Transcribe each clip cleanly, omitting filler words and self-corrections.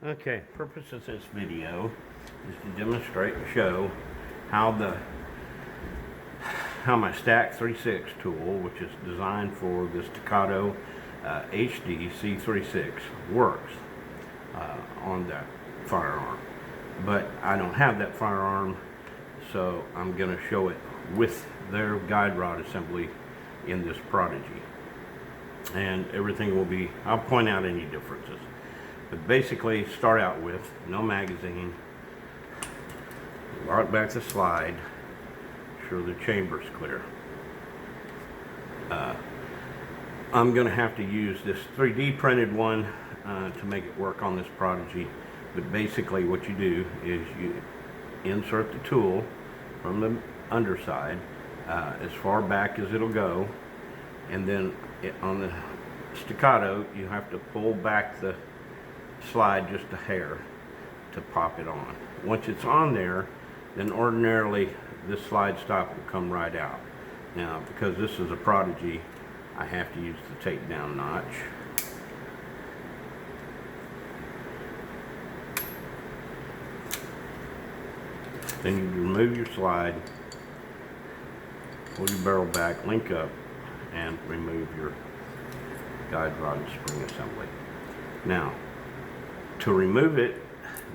Okay, purpose of this video is to demonstrate and show how my Stack36 tool, which is designed for the Staccato HD C36, works on that firearm. But I don't have that firearm, so I'm going to show it with their guide rod assembly in this Prodigy. And everything will be, I'll point out any differences. But basically, start out with no magazine, lock back the slide, sure the chamber's clear. I'm going to have to use this 3D printed one to make it work on this Prodigy. But basically what you do is you insert the tool from the underside as far back as it'll go, and then on the Staccato you have to pull back the slide just a hair to pop it on. Once it's on there, then ordinarily this slide stop will come right out. Now, because this is a Prodigy, I have to use the tape down notch. Then you remove your slide, pull your barrel back, link up, and remove your guide rod and spring assembly. Now, to remove it,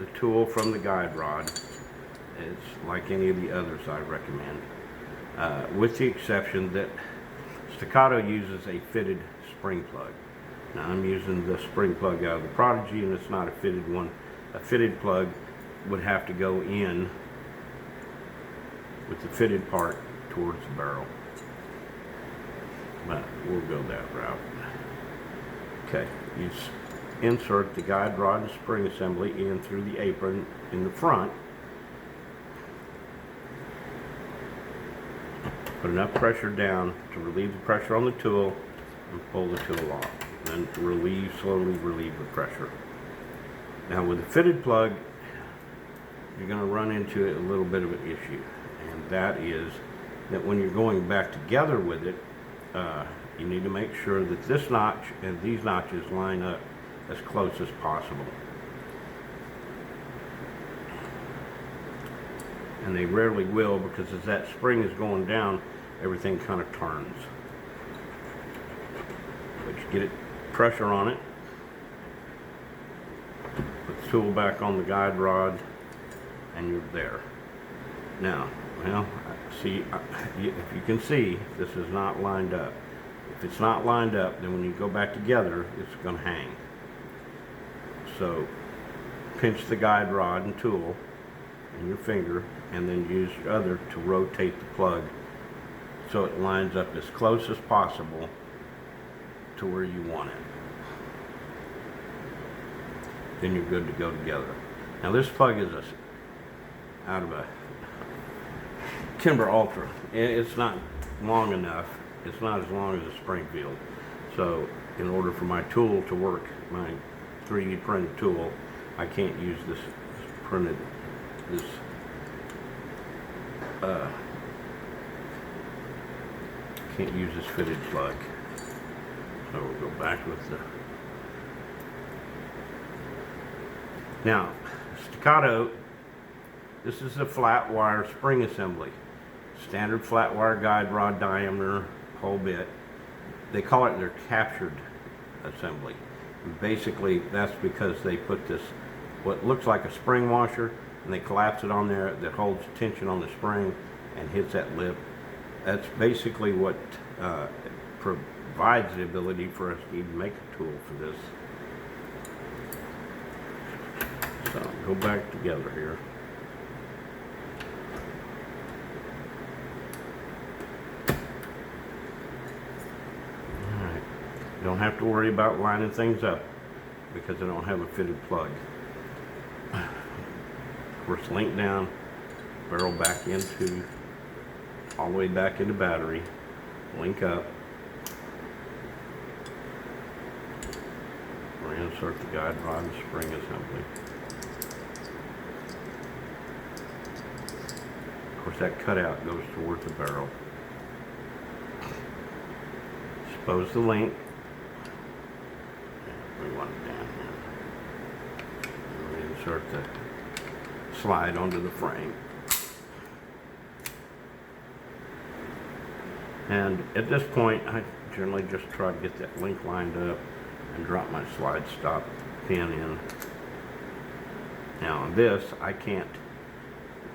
the tool from the guide rod is like any of the others I recommend, with the exception that Staccato uses a fitted spring plug. Now I'm using the spring plug out of the Prodigy, and it's not a fitted one. A fitted plug would have to go in with the fitted part towards the barrel, but we'll go that route. Okay, you insert the guide rod and spring assembly in through the apron in the front. Put enough pressure down to relieve the pressure on the tool and pull the tool off. Then slowly relieve the pressure. Now with a fitted plug, you're going to run into a little bit of an issue, and that is that when you're going back together with it, you need to make sure that this notch and these notches line up as close as possible. And they rarely will, because as that spring is going down, everything kind of turns. But you get it, pressure on it, put the tool back on the guide rod, and you're there. Now, well, see, if you can see, this is not lined up. If it's not lined up, then when you go back together, it's going to hang. So pinch the guide rod and tool in your finger, and then use your other to rotate the plug so it lines up as close as possible to where you want it. Then you're good to go together. Now this plug is out of a Timber Ultra. It's not long enough. It's not as long as a Springfield. So in order for my tool to work, my 3D printed tool, I can't use this can't use this fitted plug. So we'll go back with the. Now, Staccato, this is a flat wire spring assembly. Standard flat wire guide rod diameter, whole bit. They call it their captured assembly. Basically, that's because they put this, what looks like a spring washer, and they collapse it on there that holds tension on the spring and hits that lip. That's basically what provides the ability for us to even make a tool for this. So, go back together here. Alright, don't have to worry about lining things up because I don't have a fitted plug. Of course, link down, barrel back into, all the way back into battery, link up, reinsert the guide rod and spring assembly. Of course, that cutout goes towards the barrel. Expose the link. We want it down here. insert the slide onto the frame. And at this point, I generally just try to get that link lined up and drop my slide stop pin in. Now on this, I can't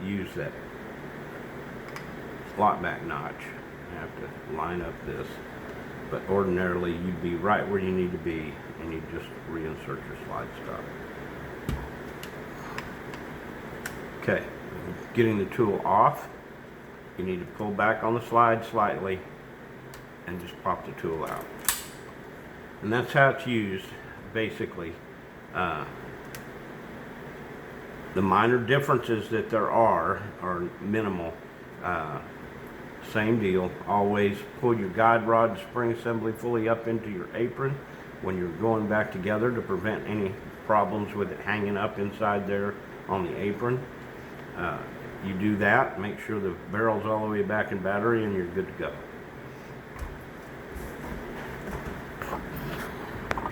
use that slot back notch. I have to line up this. But ordinarily, you'd be right where you need to be, and you just reinsert your slide stop. Okay, getting the tool off, you need to pull back on the slide slightly and just pop the tool out. And that's how it's used, basically. The minor differences that there are minimal. Same deal, always pull your guide rod and spring assembly fully up into your apron when you're going back together to prevent any problems with it hanging up inside there on the apron. You do that, make sure the barrel's all the way back in battery, and you're good to go.